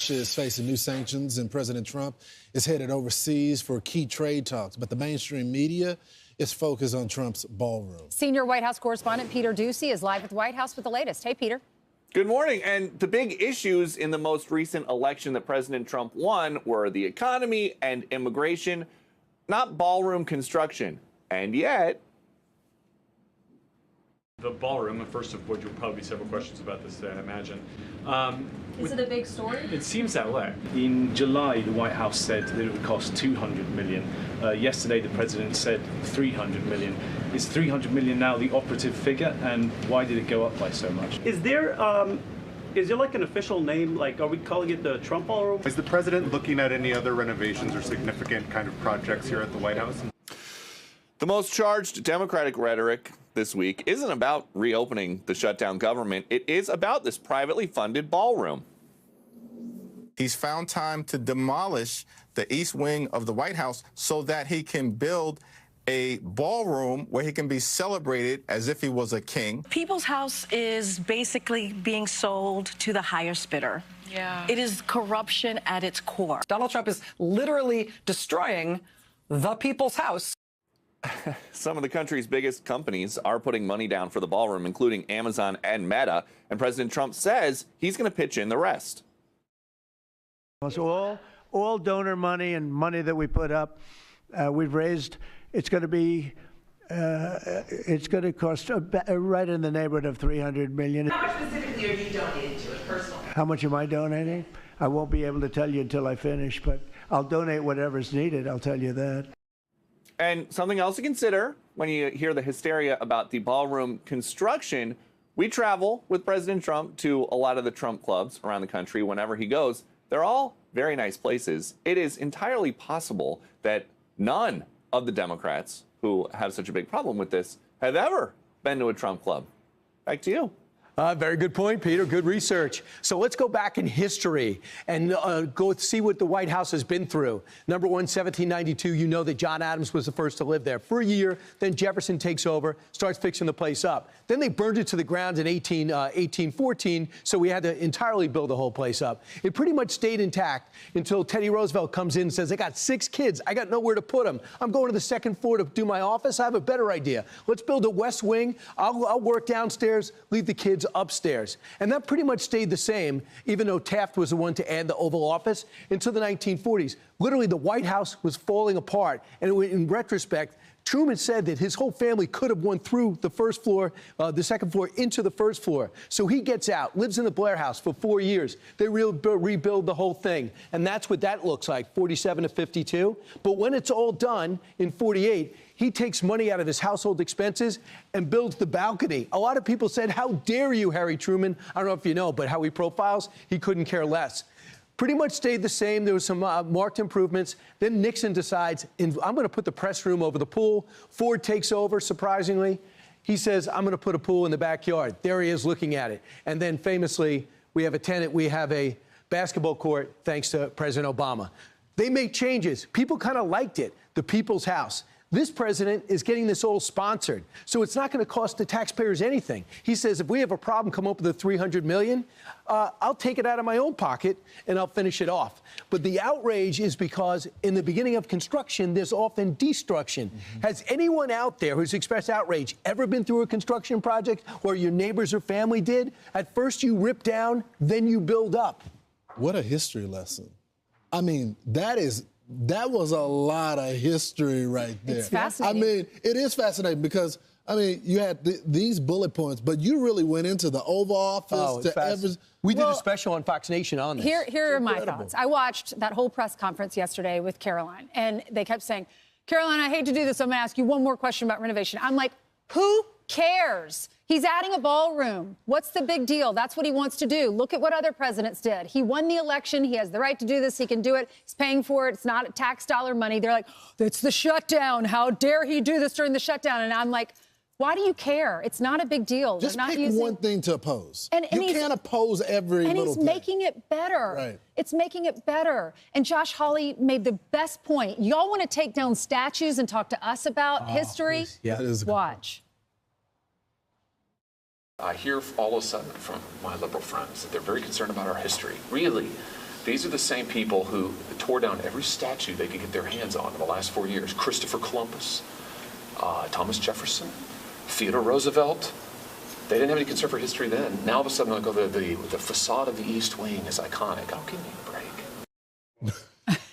Russia is facing new sanctions and President Trump is headed overseas for key trade talks. But the mainstream media is focused on Trump's ballroom. Senior White House correspondent Peter Doocy is live at the White House with the latest. Hey, Peter. Good morning. And the big issues in the most recent election that President Trump won were the economy and immigration, not ballroom construction. And yet, the ballroom, and first of which will probably be several questions about this today, I imagine. Is it a big story? It seems that way. In July, the White House said that it would cost $200 million. Yesterday, the president said $300 million. Is $300 million now the operative figure, and why did it go up by so much? Is there like an official name? Like, are we calling it the Trump Ballroom? Is the president looking at any other renovations or significant kind of projects here at the White House? the most charged Democratic rhetoric this week isn't about reopening the shutdown government. It is about this privately funded ballroom. He's found time to demolish the east wing of the White House so that he can build a ballroom where he can be celebrated as if he was a king. People's House is basically being sold to the highest bidder. Yeah. It is corruption at its core. Donald Trump is literally destroying the People's House. Some of the country's biggest companies are putting money down for the ballroom, including Amazon and Meta, and President Trump says he's going to pitch in the rest. So all donor money and money that we put up, we've raised. It's going to be, it's going to cost right in the neighborhood of $300 million. How much specifically are you donating to it personally? How much am I donating? I won't be able to tell you until I finish, but I'll donate whatever's needed. I'll tell you that. And something else to consider when you hear the hysteria about the ballroom construction, we travel with President Trump to a lot of the Trump clubs around the country whenever he goes. They're all very nice places. It is entirely possible that none of the Democrats who have such a big problem with this have ever been to a Trump club. Back to you. Very good point, Peter. Good research. So let's go back in history and go see what the White House has been through. Number one, 1792, you know that John Adams was the first to live there for a year. Then Jefferson takes over, starts fixing the place up. Then they burned it to the ground in 1814, so we had to entirely build the whole place up. It pretty much stayed intact until Teddy Roosevelt comes in and says, I got 6 kids. I got nowhere to put them. I'm going to the second floor to do my office. I have a better idea. Let's build a west wing. I'll work downstairs, leave the kids upstairs. And that pretty much stayed the same, even though Taft was the one to add the Oval Office, until the 1940s. Literally, the White House was falling apart. And in retrospect, Truman said that his whole family could have went through the first floor, the second floor, into the first floor. So he gets out, lives in the Blair House for 4 years. They rebuild the whole thing. And that's what that looks like, 47 to 52. But when it's all done in 48, he takes money out of his household expenses and builds the balcony. A lot of people said, how dare you, Harry Truman? I don't know if you know, but how he profiles, he couldn't care less. Pretty much stayed the same. There was some marked improvements. Then Nixon decides, I'm going to put the press room over the pool. Ford takes over, surprisingly. He says, I'm going to put a pool in the backyard. There he is looking at it. And then famously, we have a basketball court, thanks to President Obama. They make changes. People kind of liked it, the People's House. This president is getting this all sponsored, so it's not going to cost the taxpayers anything. He says, if we have a problem, come up with the $300 million, I'll take it out of my own pocket and I'll finish it off. But the outrage is because in the beginning of construction, there's often destruction. Has anyone out there who's expressed outrage ever been through a construction project where your neighbors or family did? At first you rip down, then you build up. What a history lesson. I mean, that was a lot of history right there. It's fascinating. I mean, it is fascinating because, I mean, you had these bullet points, but you really went into the Oval Office. We did a special on Fox Nation on this. Here are my thoughts. I watched that whole press conference yesterday with Caroline, and they kept saying, Caroline, I hate to do this. I'm going to ask you one more question about renovation. I'm like, who cares? He's adding a ballroom. What's the big deal? That's what he wants to do. Look at what other presidents did. He won the election. He has the right to do this. He can do it. He's paying for it. It's not tax dollar money. They're like, it's the shutdown. How dare he do this during the shutdown? And I'm like, why do you care? It's not a big deal. Just pick one thing to oppose. And you can't oppose every little thing. And he's making it better. Right. It's making it better. And Josh Hawley made the best point. Y'all want to take down statues and talk to us about history? Yeah. Watch. I hear all of a sudden from my liberal friends that they're very concerned about our history. Really? These are the same people who tore down every statue they could get their hands on in the last 4 years. Christopher Columbus, Thomas Jefferson, Theodore Roosevelt. They didn't have any concern for history then. Now all of a sudden, the facade of the East Wing is iconic. How can you break?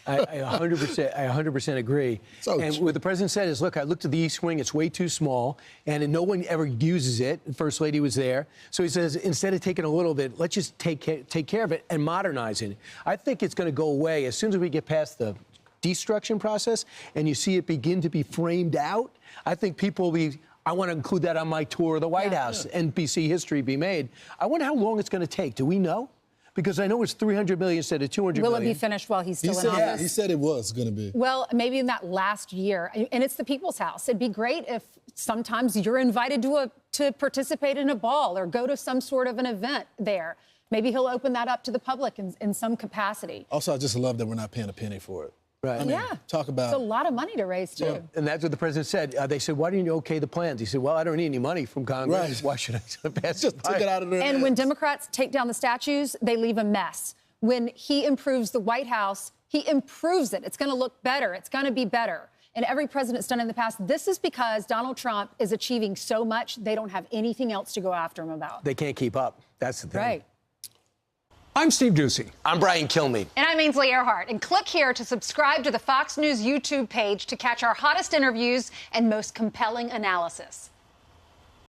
I 100% agree. And what the president said is, look, I looked at the East Wing, it's way too small, and no one ever uses it. The First Lady was there. So he says, instead of taking a little bit, let's just take care of it and modernize it. I think it's going to go away as soon as we get past the destruction process and you see it begin to be framed out. I think people will be, I want to include that on my tour of the White House, NBC history be made. I wonder how long it's going to take. Do we know? Because I know it's $300 million instead of $200 million. Will it be finished while he's still in office? He said it was going to be. Well, maybe in that last year. And it's the People's House. It'd be great if sometimes you're invited to participate in a ball or go to some sort of an event there. Maybe he'll open that up to the public in some capacity. Also, I just love that we're not paying a penny for it. Right. I mean, talk about... It's a lot of money to raise, too. Yeah. And that's what the president said. They said, why didn't you okay the plans? He said, well, I don't need any money from Congress. Right. Why should I pass Just took it out of their And hands. when Democrats take down the statues, they leave a mess. When he improves the White House, he improves it. It's going to look better. It's going to be better. And every president's done in the past. This is because Donald Trump is achieving so much, they don't have anything else to go after him about. They can't keep up. That's the thing. Right. I'm Steve Ducey. I'm Brian Kilmeade. And I'm Ainsley Earhart. And click here to subscribe to the Fox News YouTube page to catch our hottest interviews and most compelling analysis.